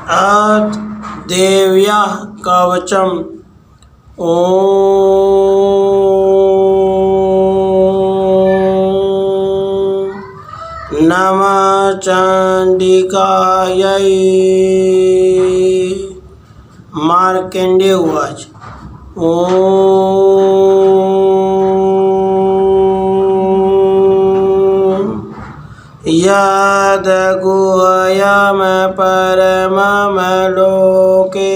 अथ देव्या कवचम। ओम नमः चंडिकायै। मार्कंडेय उवाच। यद्गुह्यं परमं लोके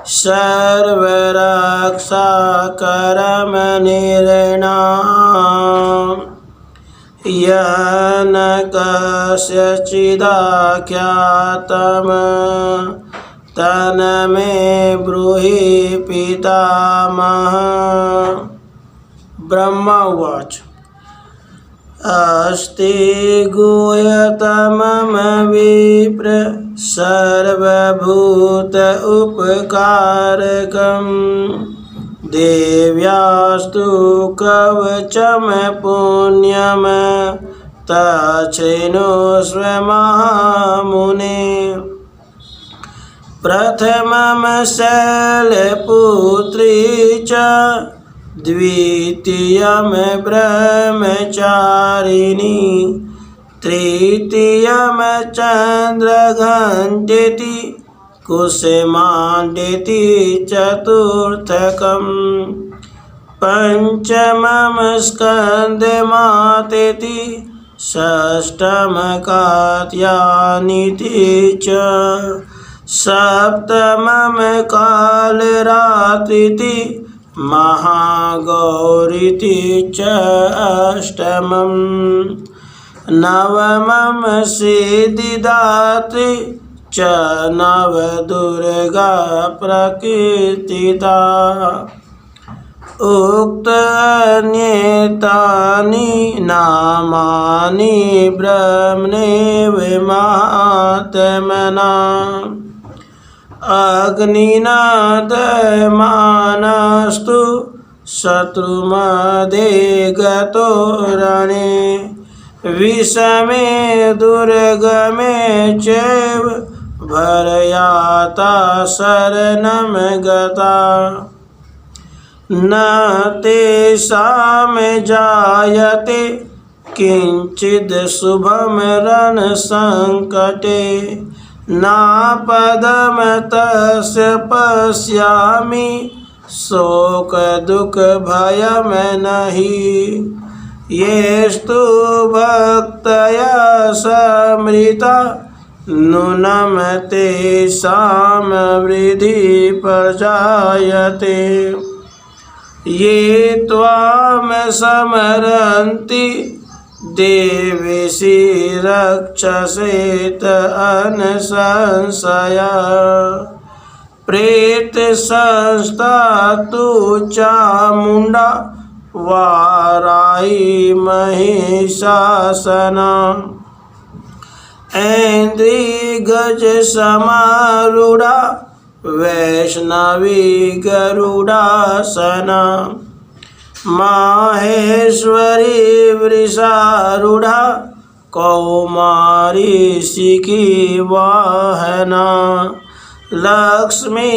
सर्वरक्षाकरमनिर्णाम् येन कस्यचिदाख्यातं तन्मे ब्रूहि पितामह। ब्रह्मा उवाच। अस्ति गुह्यतमं विप्र सर्वभूत उपकारकं देव्यास्तु कवचं पुण्यं तच्छृणुष्व महामुने। प्रथमं शैलपुत्री च द्वितीयं ब्रह्मचारिणी तृतीयं चन्द्रघण्टेति कुसुमाण्डेति चतुर्थकं पंचमं स्कन्दमातेति षष्ठं कात्यायनीति च सप्तमं कालरात्रिति महागौरीति च अष्टमं नवमं सिद्धिदात्री च नवदुर्गा प्रकीर्तिता। उक्तान्येतानि नामानि ब्रह्मणैव महात्मना अग्निना दह्यमानस्तु शत्रुमध्ये गतो रणे विषमे दुर्गमे चैव भरयाता शरणं गता। न तेषां जायते किंचित् शुभं रणसंकटे नापदं तस्य पश्यामि शोकदुःखभयं नहि। येस्तु भक्तया समृता नूनं तेषां वृद्धिः प्रजायते। ये त्वां स्मरन्ति देवेशि रक्षसेत अनसंशया। प्रेतसंस्था तु चामुण्डा वाराही महिषासना ऐन्द्रियगजसमारूढा वैष्णवी गरुडासना माहेश्वरी वृषारूढ़ा कौमारी शिखिवाहना लक्ष्मी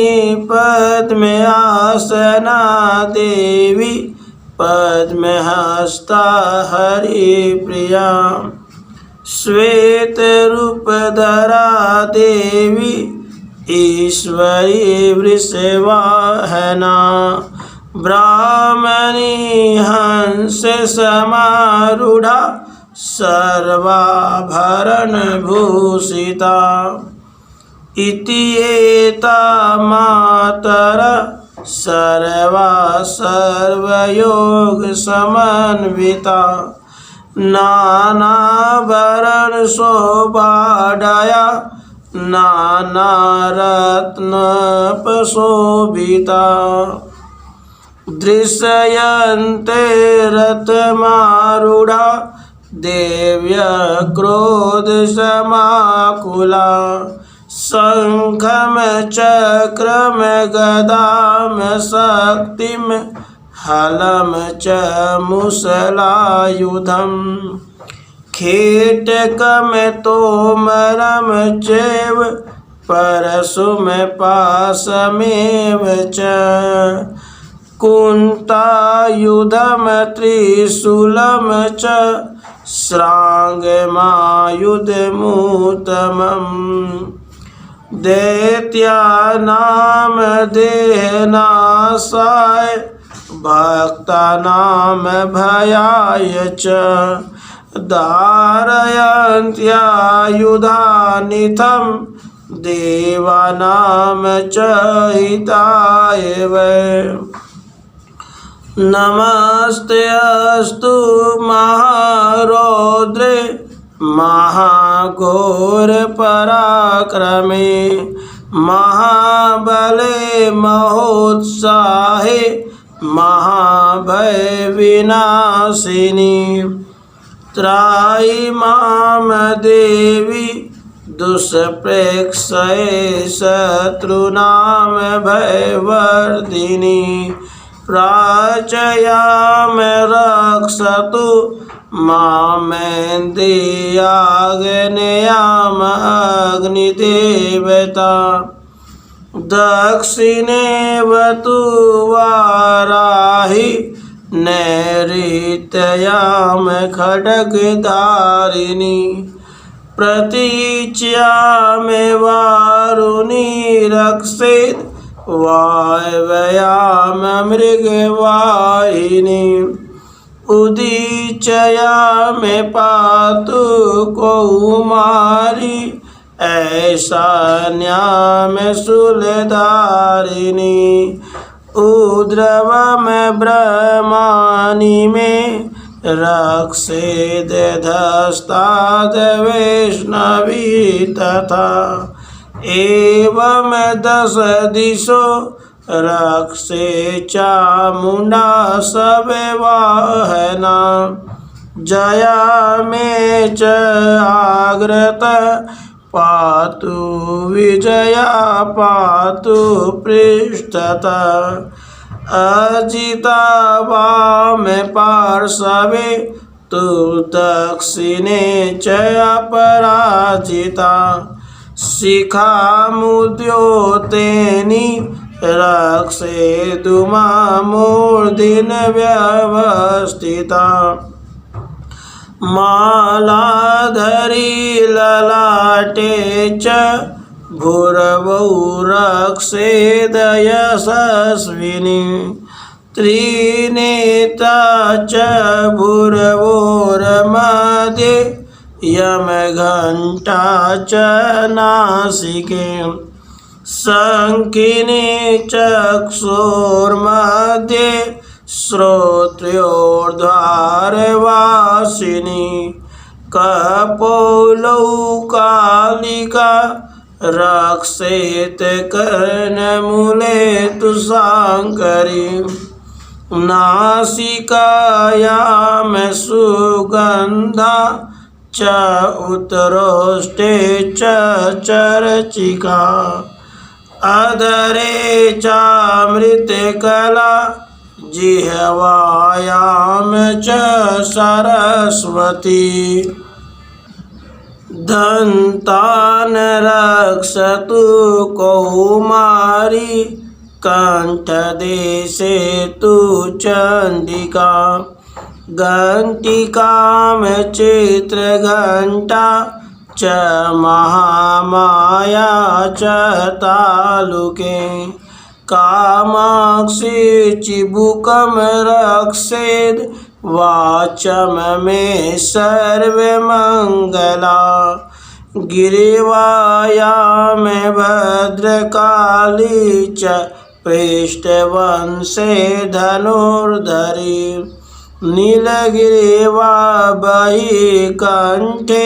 पद्मासना देवी पद्महस्ता हरिप्रिया श्वेतरूपधरा देवी ईश्वरी वृषवाहना ब्राह्मणी हंस समारूढ़ा सर्वाभरणभूषिता। इति एता मातरः सर्वा सर्वयोगसमन्विता नानाभरणशोभाढ्या नानारत्नोपशोभिता। दृश्यन्ते रथमारूढा देव्यः क्रोधसमाकुला शङ्खं चक्रं गदां शक्तिं हलं च मुसलायुधं खेटकं तोमरं चैव परशुमपाशमेव च कुन्तायुधं त्रिशूलं च श्राङ्गमायुधमुत्तमम् दैत्यानां देहनाशाय भक्तानां भयाय च धारयन्त्यायुधानिथं देवानां च हिताय वै नमस्तेऽस्तु महारौद्रे महाघोरपराक्रमे महाबले महोत्साहे महाभयविनाशिनी त्राहि मां देवी दुष्प्रेक्षये शत्रूणां भयवर्धिनी प्राचयाम रक्षतु मामेन्द्रियाग्नेयाम अग्निदेवता दक्षिणे वतु वाराहि नैऋत्याम खड्गधारिणी प्रतीच्याम वारुणी रक्षेत् वायव्याम मृगवाहिनी उदीचयाम पातु कौमारी ऐशान्याम शूलधारिणी उद्रवम ब्रह्माणि मे रक्षेदधस्ताद् वैष्णवी तथा एवं दश दिशो रक्षे चामुण्डा सव्यवाहना जया मे च आग्रत पातु विजया पातु पृष्ठतः अजिता वाम पार्श्वे तु दक्षिणे च अपराजिता शिखामुद्योतेनि रक्षेतु मामूर्ध्नि व्यवस्थिता मालाधरी ललाटे च भूर्भुवः रक्षेद यशस्विनी त्रिनेत्रा च भूर्भुवोर्मध्ये यमघण्टा च नासिके शङ्खिनी चक्षुर्मध्ये श्रोत्र्योर्ध्वारवासिनी कपोलौकालिका रक्षेत कर्णमूले तुषाङ्करी नासिकायां सुगन्धा च उत्तरोष्टे च चर्चिका अधरे चामृतकला जिह्वायां च सरस्वती दन्तान् रक्षतु कौमारी कण्ठदेशे तु चण्डिका घण्टिकां चित्रघण्टा च महामाया च तालुके कामाक्षी चिबुकं रक्षेद् वाचं मे सर्वमङ्गला गिरिवायां भद्रकाली च पृष्ठवंशे धनुर्धरी नीलगिरिवा बहिकण्ठे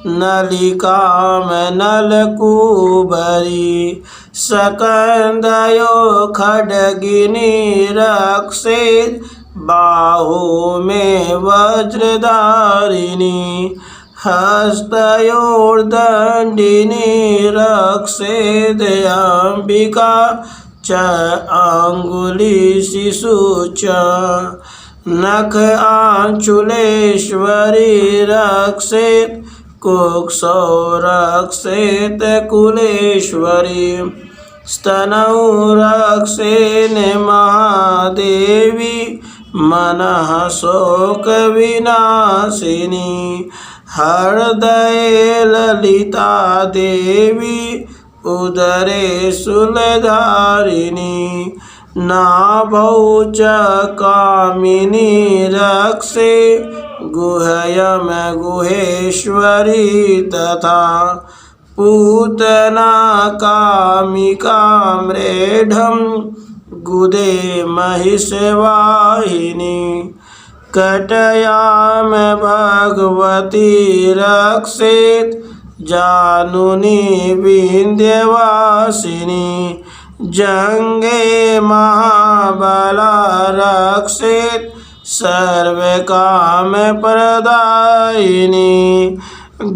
नलिकां नलकूबरी सकन्दयो खड्गिनी रक्षेद् बाहु मे वज्रधारिणी हस्तयोर्दण्डिनी रक्षेदम्बिका च अङ्गुलिशिशु च नख आञ्चुलेश्वरी रक्षेत् कुक्षौ रक्षेत कुलेश्वरी स्तनौ रक्षेन महादेवी मनः शोकविनाशिनी हृदये ललिता देवी उदरे शूलधारिणी नाभौ च कामिनी रक्षे गुह्यम गुहेश्वरी तथा पूतना कामिका मृढं गुदे महिषवाहिनी कटयाम भगवती रक्षेत जानुनी विंध्यवासिनी जंगे महाबला रक्षेत सर्वकाम प्रदायिनी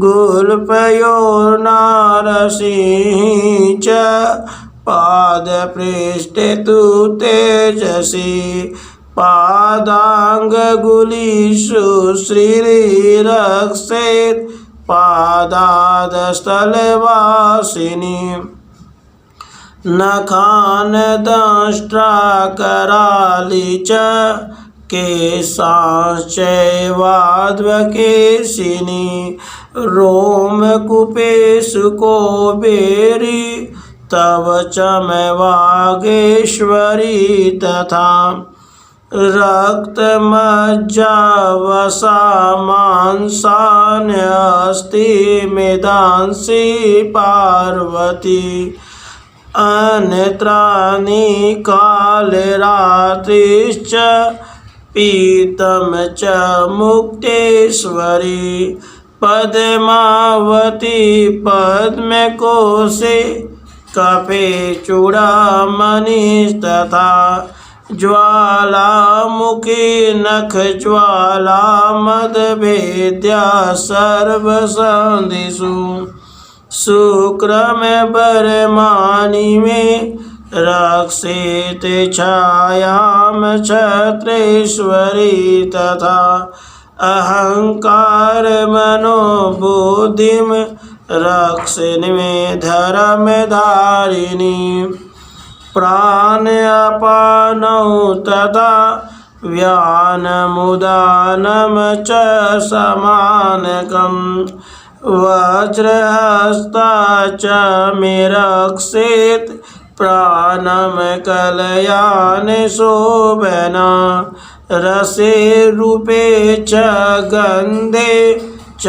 गुल्पयोर्नारसिंही च पादपृष्ठे तु तेजसी पादांगुलीषु श्रीरक्षेत पादादस्थलवासिनी नखान दंष्ट्रा कराली च केशाश्चैवाध्वकेशिनी रोमकूपेषु कोबेरी तव चमवागेश्वरी तथा रक्तमज्जावसा मांसान्यस्ति मेदांसि पार्वती अन्यत्राणि कालरात्रिश्च पीतं च मुक्तेश्वरी पद्मावती पद्मकोशे कपे चूड़ामणिस्तथा ज्वालामुखी नखज्वाला मदभेद्या सर्वसन्धिषु शुक्रम बरमाणि में रक्षेत छायाम छत्रेश्वरी तथा अहंकार मनोबुद्धिम रक्षिण में धर्मधारिणी प्राण अपानौ तथा व्यानमुदानम च समानकम् वज्रहस्ता च मे रक्षेत प्राणम कलयान शोभना रसे रूपे च गंधे च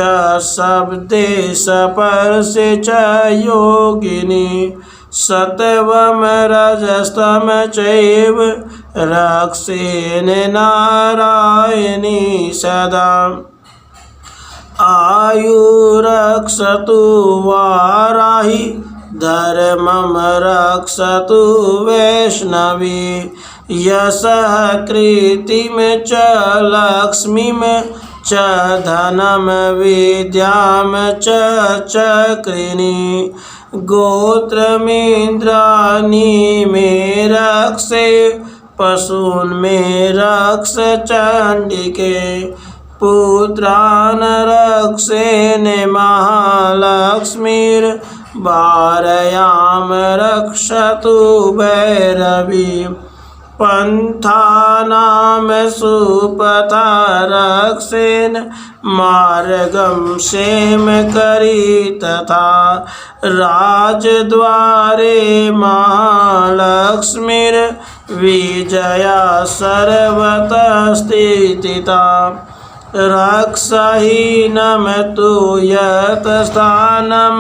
शब्दे स्पर्शे च योगिनी सत्वम रजस्तम चैव रक्षेन नारायणी सदा आयुरक्षतु वाराहि धर्मं रक्षतु वैष्णवी यशः कीर्तिं च लक्ष्मीं च धनं विद्यां च चक्रिणी गोत्रमिन्द्राणि मे रक्षे पशून् मे रक्ष चण्डिके पुत्रान् रक्षेन महालक्ष्मीर्भार्यां रक्षतु भैरवी पंथानां सुपथा रक्षेन मार्गं क्षेमकरी तथा राजद्वारे महालक्ष्मीर्विजया सर्वतः स्थिता रक्षहीनं तु यत्स्थानं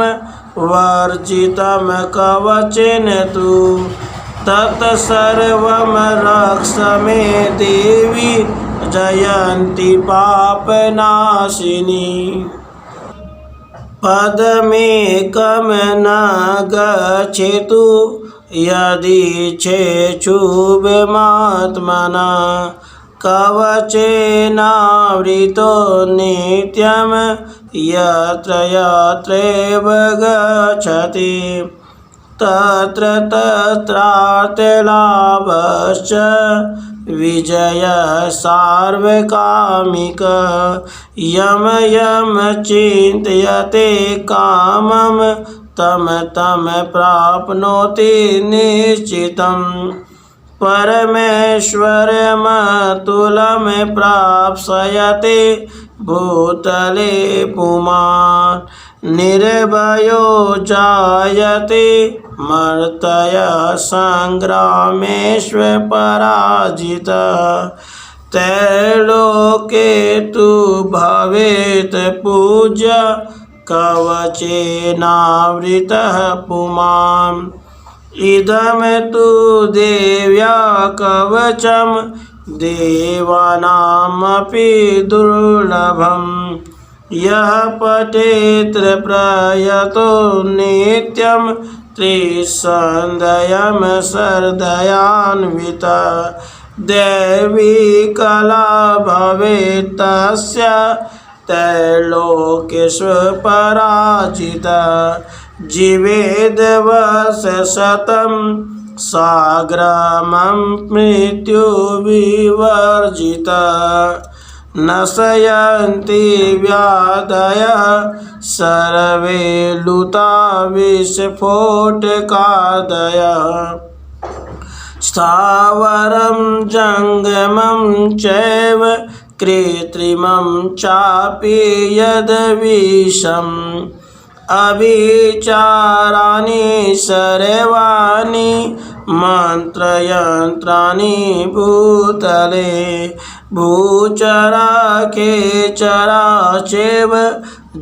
वर्जितं कवचेन तु तत्सर्वं रक्ष मे देवी जयन्ती पापनाशिनी पदमेकं न गच्छेतु यदि चेच्छुभमात्मना कवचेनावृतो नित्यं यत्र यत्रैव गच्छति तत्र तत्रार्थलाभश्च विजय सार्वकामिक यम यम चिन्तयते कामं तम तम प्राप्नोति निश्चितम् परमेश्वरमतुलं प्राप्स्यते भूतले पुमान् निर्भयो जायते मर्त्य संग्रामेष्व पराजितः त्रैलोके तु भवेत् पूज्य कवचेनावृतः पुमान् इदं तु देव्या कवचं देवानामपि दुर्लभम् यः पठेत् प्रयतो नित्यं त्रिसन्ध्यं श्रद्धयान्वितः दैवी कला भवेत् तस्य त्रैलोक्येषु पराजितः जीवेद् वर्षशतं साग्रामं मृत्युविवर्जितः नशयन्ति व्याधयः सर्वे लुता विस्फोटकादयः स्थावरं जङ्गमं चैव कृत्रिमं चापि यद्विषम् अभिचाराणि सर्वाणि मन्त्रयन्त्राणि भूतले भूचरा खेचरा चैव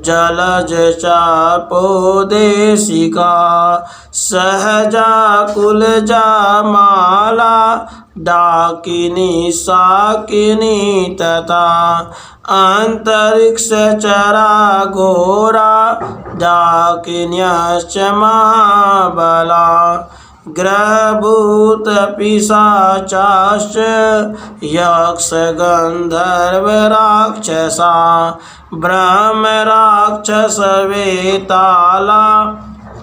जलज चापो देशिका सहजा कुलजा माला डाकिनी साकिनी तथा अंतरिक्षचरा घोरा डाकिन्यश्च महाबला ग्रहभूत पिशाचाश्च यक्ष गन्धर्व राक्षसा ब्रह्म राक्षस वेताला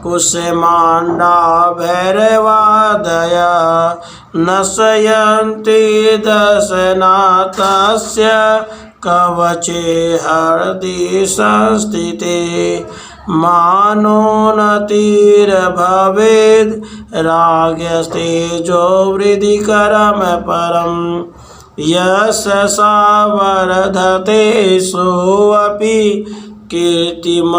कुसुमांडा भैरवादय नशयन्ति दशनाथस्य कवचे हृदि संस्थिते मानोन्नतिर्भवेद् राज्ञस्तेजो वृद्धिकरं परम् यशसा वर्धते सोऽपि कीर्तिमण्डितभूतले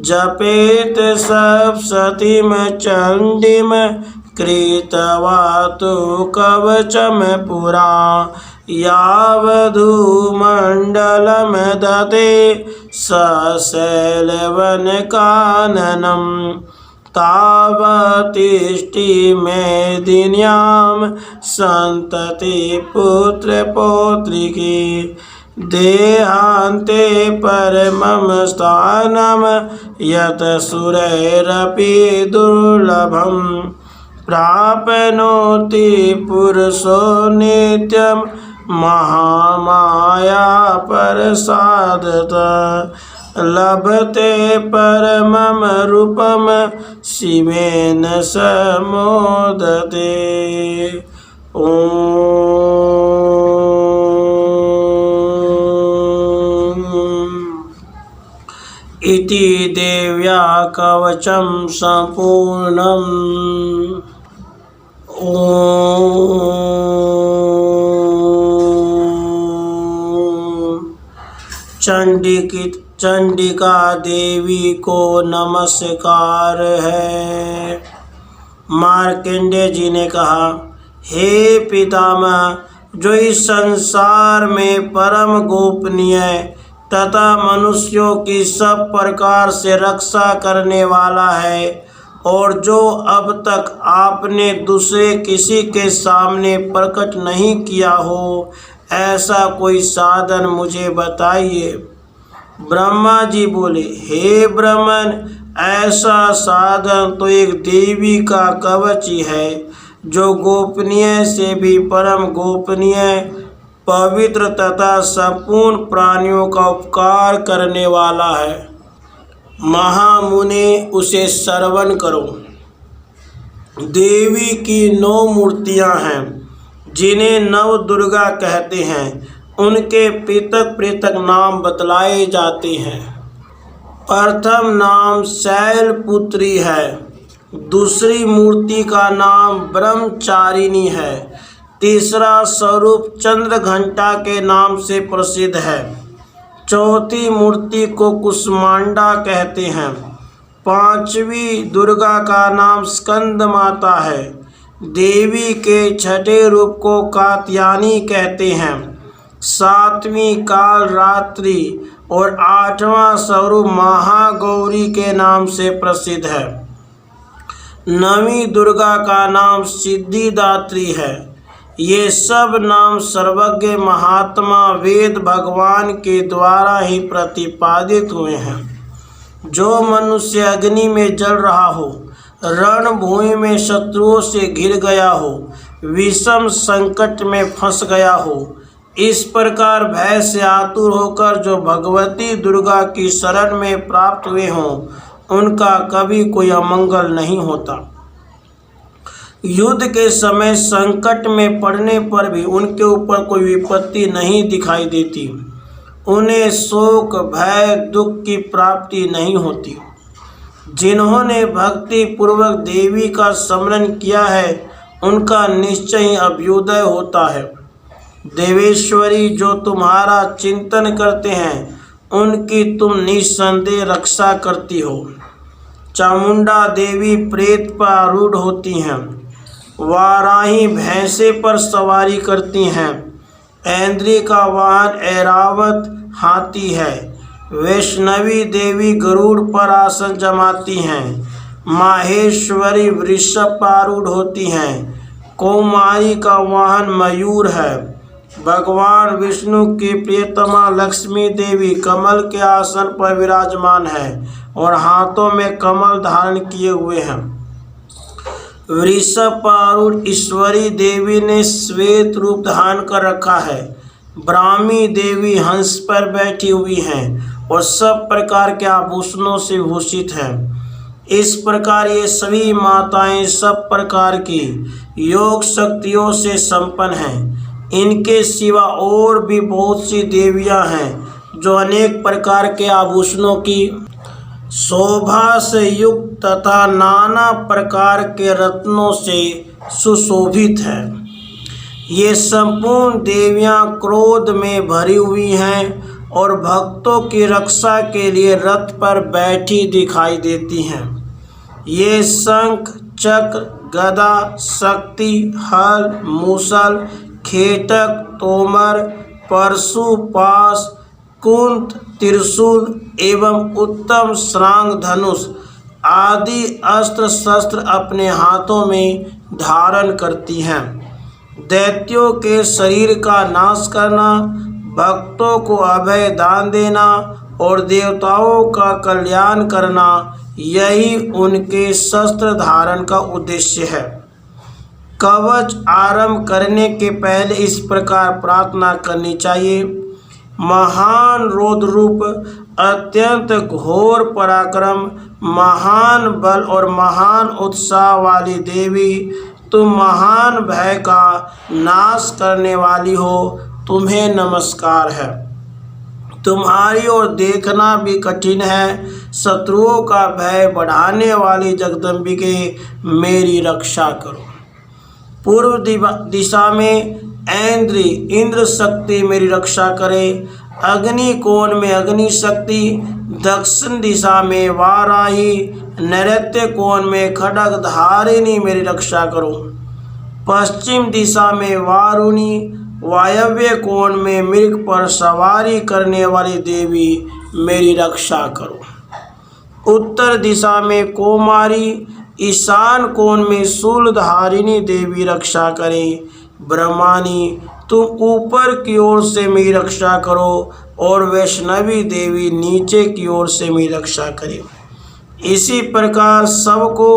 जपेत सप्तशतीं चण्डीं कृत्वा तु कवचं पुरा यावधूमण्डलं दते सशैलवनकाननं तावतिष्ठि मेदिन्यां सन्तति पुत्रपौत्रिकी देहान्ते परमं स्थानं यत् सुरैरपि दुर्लभम् प्राप्नोति पुरुषो नित्यं महामाया प्रसादतः लभते परमं रूपं शिवेन समोदते। इति देव्या कवचं सम्पूर्णम्। चंडिका देवी को नमस्कार है। मार्कंडेय जी ने कहा, हे पितामह, जो इस संसार में परम गोपनीय तथा मनुष्यों की सब प्रकार से रक्षा करने वाला है और जो अब तक आपने दूसरे किसी के सामने प्रकट नहीं किया हो, ऐसा कोई साधन मुझे बताइए। ब्रह्मा जी बोले, हे ब्राह्मण, ऐसा साधन तो एक देवी का कवच ही है, जो गोपनीय से भी परम गोपनीय, पवित्र तथा संपूर्ण प्राणियों का उपकार करने वाला है। महामुने, उसे श्रवण करो। देवी की 9 मूर्तियां हैं जिन्हें नव दुर्गा कहते हैं। उनके पृथक पृथक नाम बतलाए जाते हैं। प्रथम नाम शैलपुत्री है। दूसरी मूर्ति का नाम ब्रह्मचारिणी है। तीसरा स्वरूप चंद्रघंटा के नाम से प्रसिद्ध है। चौथी मूर्ति को कुष्मांडा कहते हैं। पांचवी दुर्गा का नाम स्कंद माता है। देवी के छठे रूप को कात्यायनी कहते हैं। सातवीं काल रात्रि और आठवां स्वरूप महागौरी के नाम से प्रसिद्ध है। नवीं दुर्गा का नाम सिद्धिदात्री है। ये सब नाम सर्वज्ञ महात्मा वेद भगवान के द्वारा ही प्रतिपादित हुए हैं। जो मनुष्य अग्नि में जल रहा हो, रणभूमि में शत्रुओं से घिर गया हो, विषम संकट में फंस गया हो, इस प्रकार भय से आतुर होकर जो भगवती दुर्गा की शरण में प्राप्त हुए हों, उनका कभी कोई अमंगल नहीं होता। युद्ध के समय संकट में पड़ने पर भी उनके ऊपर कोई विपत्ति नहीं दिखाई देती। उन्हें शोक, भय, दुख की प्राप्ति नहीं होती। जिन्होंने भक्ति पूर्वक देवी का स्मरण किया है, उनका निश्चय ही अभ्युदय होता है। देवेश्वरी, जो तुम्हारा चिंतन करते हैं, उनकी तुम निस्संदेह रक्षा करती हो। चामुंडा देवी प्रेत पर आरूढ़ होती हैं। वाराही भैंसे पर सवारी करती हैं। ऐन्द्री का वाहन ऐरावत हाथी है। वैष्णवी देवी गरुड़ पर आसन जमाती हैं। माहेश्वरी वृषभ पर आरूढ़ होती हैं। कौमारी का वाहन मयूर है। भगवान विष्णु की प्रियतमा लक्ष्मी देवी कमल के आसन पर विराजमान है और हाथों में कमल धारण किए हुए हैं। वृषभ पर आरूढ़ ईश्वरी देवी ने श्वेत रूप धारण कर रखा है। ब्राह्मी देवी हंस पर बैठी हुई हैं और सब प्रकार के आभूषणों से भूषित हैं। इस प्रकार ये सभी माताएं सब प्रकार की योग शक्तियों से संपन्न हैं। इनके सिवा और भी बहुत सी देवियां हैं जो अनेक प्रकार के आभूषणों की शोभा से युक्त तथा नाना प्रकार के रत्नों से सुशोभित है। ये संपूर्ण देवियां क्रोध में भरी हुई हैं और भक्तों की रक्षा के लिए रथ पर बैठी दिखाई देती हैं। ये शंख, चक्र, गदा, शक्ति, हल, मूसल, खेटक, तोमर, परशु, पाश, कुंत, त्रिशूल एवं उत्तम श्रांग धनुष आदि अस्त्र शस्त्र अपने हाथों में धारण करती हैं। दैत्यों के शरीर का नाश करना, भक्तों को अभय दान देना और देवताओं का कल्याण करना, यही उनके शस्त्र धारण का उद्देश्य है। कवच आरंभ करने के पहले इस प्रकार प्रार्थना करनी चाहिए। महान रौद्र रूप, अत्यंत घोर पराक्रम, महान बल और महान उत्साह वाली देवी, तुम महान भय का नाश करने वाली हो, तुम्हें नमस्कार है। तुम्हारी ओर देखना भी कठिन है। शत्रुओं का भय बढ़ाने वाली जगदम्बिके, मेरी रक्षा करो। पूर्व दिशा में ऐन्द्री इंद्र शक्ति मेरी रक्षा करे। अग्नि कोण में अग्नि शक्ति, दक्षिण दिशा में वाराही, नैऋत्य कोण में खड्ग धारिणी मेरी रक्षा करो। पश्चिम दिशा में वारुणी, वायव्य कोण में मृग पर सवारी करने वाली देवी मेरी रक्षा करो। उत्तर दिशा में कौमारी, ईशान कोण में शूलधारिणी देवी रक्षा करें। ब्रह्मानी, तुम ऊपर की ओर से मेरी रक्षा करो और वैष्णवी देवी नीचे की ओर से मेरी रक्षा करे। इसी प्रकार सबको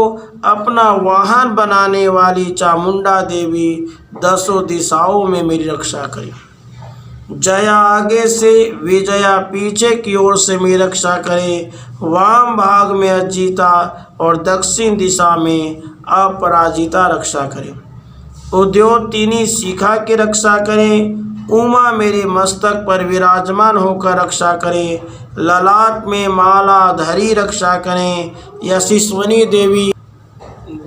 अपना वाहन बनाने वाली चामुंडा देवी 10 दिशाओं में मेरी रक्षा करे। जया आगे से, विजया पीछे की ओर से मेरी रक्षा करे। वाम भाग में अजीता और दक्षिण दिशा में अपराजिता रक्षा करे। उद्योतनी शिखा की रक्षा करें। उमा मेरे मस्तक पर विराजमान होकर रक्षा करें। ललाट में माला धरी रक्षा करें। यशस्विनी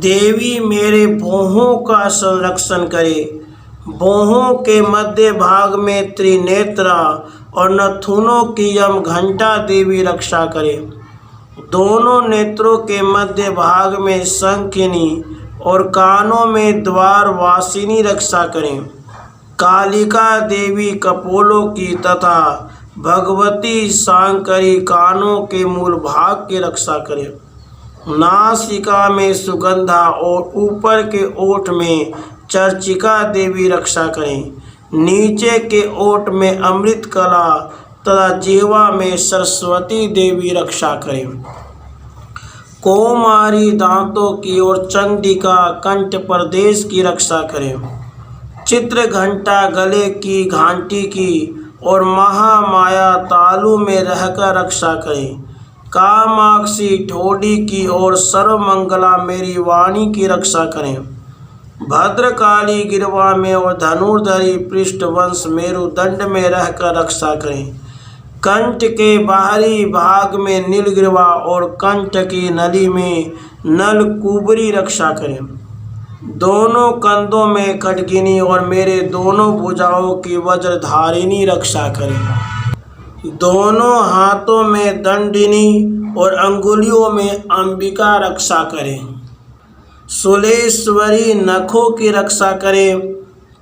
देवी मेरे भौहों का संरक्षण करे। भौहों के मध्य भाग में त्रिनेत्रा और नथुनों की यम घंटा देवी रक्षा करे। दोनों नेत्रों के मध्य भाग में शंखिनी और कानों में द्वार वासिनी रक्षा करें। कालिका देवी कपोलों की तथा भगवती शांकरी कानों के मूल भाग की रक्षा करें। नासिका में सुगंधा और ऊपर के ओठ में चर्चिका देवी रक्षा करें। नीचे के ओठ में अमृत कला तथा जीवा में सरस्वती देवी रक्षा करें। कोमारी दांतों की और चंडिका कंठ प्रदेश की रक्षा करें। चित्र घंटा गले की घंटी की और महामाया तालु में रहकर रक्षा करें। कामाक्षी ठोडी की और सर्वमंगला मेरी वाणी की रक्षा करें। भद्रकाली गिरवा में और धनुर्धरी पृष्ठवंश मेरुदंड में रहकर रक्षा करें। कंठ के बाहरी भाग में नीलगिरवा और कंठ की नली में नलकुबरी रक्षा करें। दोनों कंधों में खड्गिनी और मेरे दोनों भुजाओं की वज्रधारिणी रक्षा करें। दोनों हाथों में दंडिनी और अंगुलियों में अंबिका रक्षा करें। सुलेश्वरी नखों की रक्षा करें।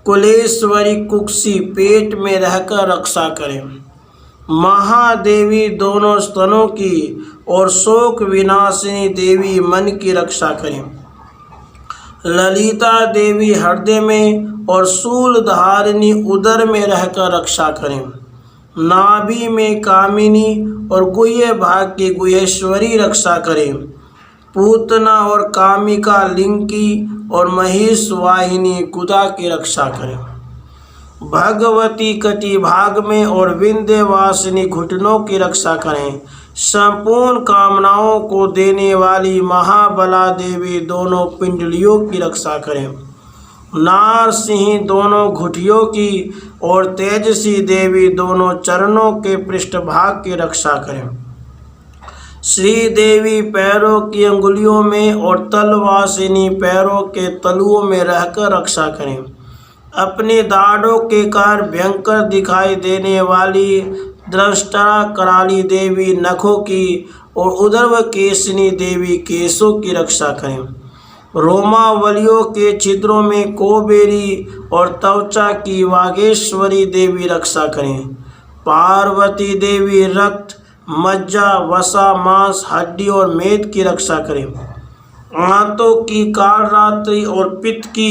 कुलेश्वरी कुक्षी पेट में रहकर रक्षा करें। महादेवी दोनों स्तनों की और शोक विनाशिनी देवी मन की रक्षा करें। ललिता देवी हृदय में और शूलधारिणी उदर में रहकर रक्षा करें। नाभि में कामिनी और गुह्य भाग की गुहेश्वरी रक्षा करें। पूतना और कामिका लिंकी और महिष वाहिनी कुदा की रक्षा करें। भगवती कटी भाग में और विंध्यवासिनी घुटनों की रक्षा करें। संपूर्ण कामनाओं को देने वाली महाबला देवी दोनों पिंडलियों की रक्षा करें। नारसिंह दोनों घुटियों की और तेजसी देवी दोनों चरणों के पृष्ठभाग की रक्षा करें। श्री देवी पैरों की अंगुलियों में और तलवासिनी पैरों के तलुओं में रहकर रक्षा करें। अपने दाढ़ों के कारण भयंकर दिखाई देने वाली दृष्टा कराली देवी नखों की और उदर्व केशनी देवी केशों की रक्षा करें। रोमावलियों के छिद्रों में कोबेरी और त्वचा की वागेश्वरी देवी रक्षा करें। पार्वती देवी रक्त, मज्जा, वसा, मांस, हड्डी और मेद की रक्षा करें। आंतों की कालरात्रि और पित्त की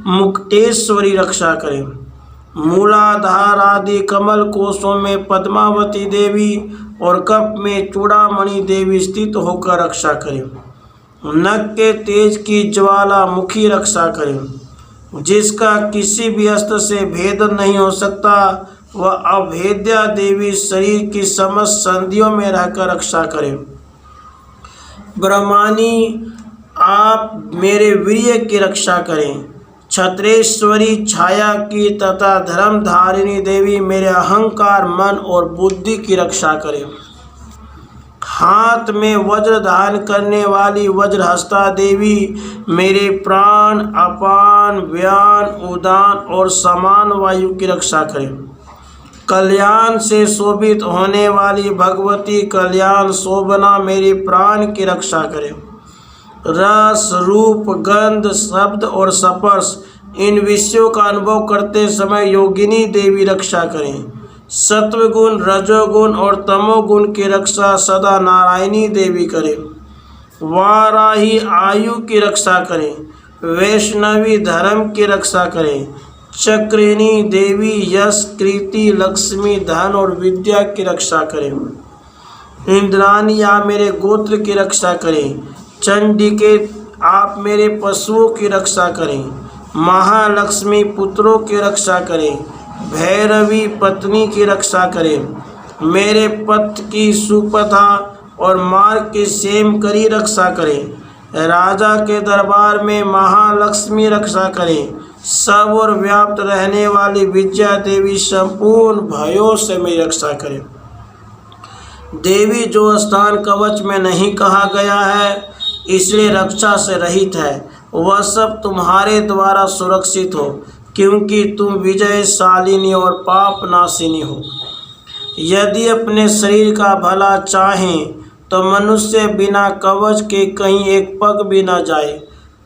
मुक्तेश्वरी रक्षा करें। मूलाधार आदि कमल कोशों में पद्मावती देवी और कप में चूड़ामणि देवी स्थित होकर रक्षा करें। नख के तेज की ज्वाला मुखी रक्षा करें। जिसका किसी भी अस्त्र से भेदन नहीं हो सकता, वह अभेद्या देवी शरीर की समस्त संधियों में रहकर रक्षा करें। ब्रह्मानी आप मेरे वीर्य की रक्षा करें। छत्रेश्वरी छाया की तथा धर्मधारिणी देवी मेरे अहंकार, मन और बुद्धि की रक्षा करें। हाथ में वज्र धारण करने वाली वज्रहस्ता देवी मेरे प्राण, अपान, व्यान, उदान और समान वायु की रक्षा करें। कल्याण से शोभित होने वाली भगवती कल्याण शोभना मेरे प्राण की रक्षा करें। रस, रूप, गंध, शब्द और स्पर्श इन विषयों का अनुभव करते समय योगिनी देवी रक्षा करें। सत्वगुण, रजोगुण और तमोगुण की रक्षा सदा नारायणी देवी करें। वाराही आयु की रक्षा करें। वैष्णवी धर्म की रक्षा करें। चक्रिणी देवी यश, कीर्ति, लक्ष्मी, धन और विद्या की रक्षा करें। इंद्राणी आप मेरे गोत्र की रक्षा करें। चंडिके आप मेरे पशुओं की रक्षा करें। महालक्ष्मी पुत्रों की रक्षा करें। भैरवी पत्नी की रक्षा करे, मेरे पथ की सुपथा और मार्ग की सेम करी रक्षा करे, राजा के दरबार में महालक्ष्मी रक्षा करे, सब और व्याप्त रहने वाली विद्या देवी संपूर्ण भयों से मेरी रक्षा करे। देवी जो स्थान कवच में नहीं कहा गया है इसलिए रक्षा से रहित है, वह सब तुम्हारे द्वारा सुरक्षित हो, क्योंकि तुम विजयशालिनी और पाप नाशिनी हो। यदि अपने शरीर का भला चाहें तो मनुष्य बिना कवच के कहीं एक पग भी न जाए,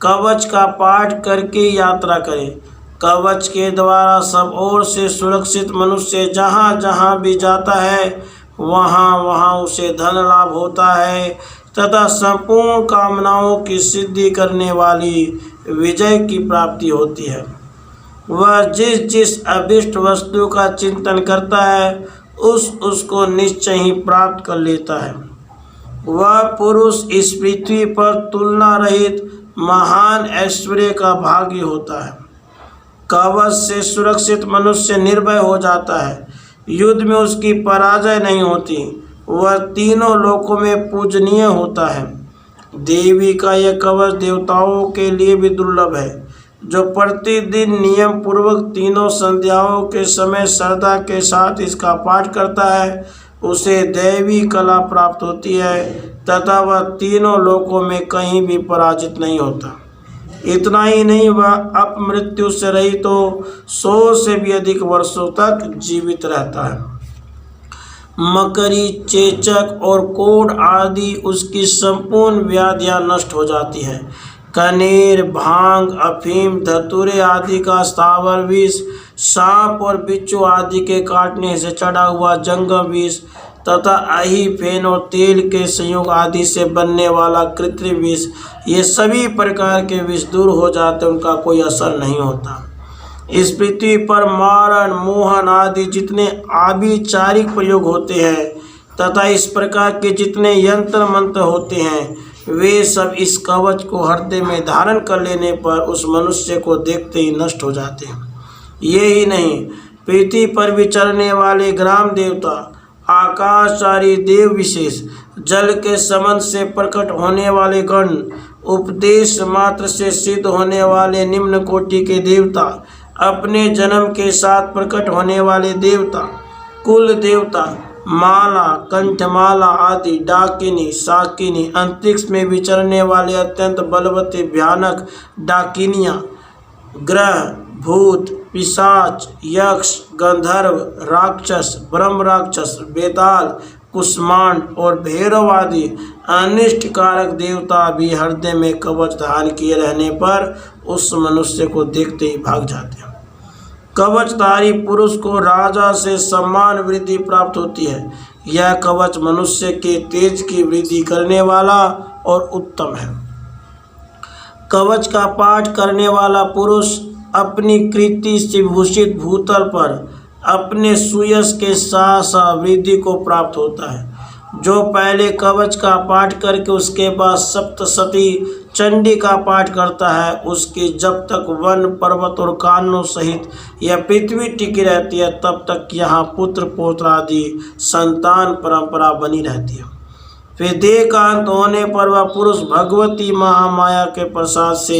कवच का पाठ करके यात्रा करे। कवच के द्वारा सब ओर से सुरक्षित मनुष्य जहाँ जहाँ भी जाता है वहाँ वहाँ उसे धन लाभ होता है तथा संपूर्ण कामनाओं की सिद्धि करने वाली विजय की प्राप्ति होती है। वह जिस जिस अभिष्ट वस्तु का चिंतन करता है उसको निश्चय ही प्राप्त कर लेता है। वह पुरुष इस पृथ्वी पर तुलना रहित महान ऐश्वर्य का भागी होता है। कवच से सुरक्षित मनुष्य निर्भय हो जाता है, युद्ध में उसकी पराजय नहीं होती, वह तीनों लोकों में पूजनीय होता है। देवी का यह कवच देवताओं के लिए भी दुर्लभ है। जो प्रतिदिन नियम पूर्वक तीनों संध्याओं के समय श्रद्धा के साथ इसका पाठ करता है उसे दैवी कला प्राप्त होती है तथा वह तीनों लोकों में कहीं भी पराजित नहीं होता। इतना ही नहीं, वह अपमृत्यु से रहित तो 100 से भी अधिक वर्षों तक जीवित रहता है। मकरी, चेचक और कोढ़ आदि उसकी संपूर्ण व्याधियां नष्ट हो जाती है। कनेर, भांग, अफीम, धतूरे आदि का स्थावर विष, सांप और बिच्छू आदि के काटने से चढ़ा हुआ जंगम विष तथा अही, फेन और तेल के संयोग आदि से बनने वाला कृत्रिम विष, ये सभी प्रकार के विष दूर हो जाते, उनका कोई असर नहीं होता। इस पृथ्वी पर मारण, मोहन आदि जितने आभिचारिक प्रयोग होते हैं तथा इस प्रकार के जितने यंत्र मंत्र होते हैं वे सब इस कवच को हृदय में धारण कर लेने पर उस मनुष्य को देखते ही नष्ट हो जाते हैं। ये ही नहीं, पृथ्वी पर विचरने वाले ग्राम देवता, आकाशचारी देव विशेष, जल के संबंध से प्रकट होने वाले गण, उपदेश मात्र से सिद्ध होने वाले निम्न कोटि के देवता, अपने जन्म के साथ प्रकट होने वाले देवता, कुल देवता, माला, कंठमाला आदि, डाकिनी, शाकिनी, अंतरिक्ष में विचरने वाले अत्यंत बलवती भयानक डाकिनियाँ, ग्रह, भूत, पिशाच, यक्ष, गंधर्व, राक्षस, ब्रह्म राक्षस, बेताल, कुष्मांड और भैरव आदि अनिष्ट कारक देवता भी हृदय में कवच धारण किए रहने पर उस मनुष्य को देखते ही भाग जाते हैं। कवचधारी पुरुष को राजा से सम्मान वृद्धि प्राप्त होती है। यह कवच मनुष्य के तेज की वृद्धि करने वाला और उत्तम है। कवच का पाठ करने वाला पुरुष अपनी कृति से भूषित भूतल पर अपने सुयश के साथ साथ वृद्धि को प्राप्त होता है। जो पहले कवच का पाठ करके उसके बाद सप्तशती चंडी का पाठ करता है उसकी जब तक वन, पर्वत और कानों सहित यह पृथ्वी टिकी रहती है तब तक यहाँ पुत्र पौत्र आदि संतान परंपरा बनी रहती है। फिर देह का अंत होने पर वह पुरुष भगवती महामाया के प्रसाद से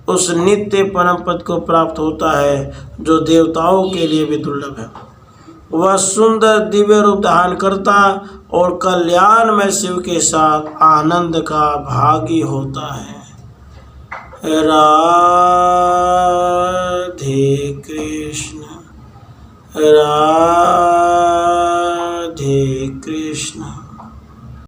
उस नित्य परम पद को प्राप्त होता है जो देवताओं के लिए भी दुर्लभ है। वह सुंदर दिव्य रूप धारण करता और कल्याणमय शिव के साथ आनंद का भागी होता है। राधे कृष्ण, राधे कृष्ण।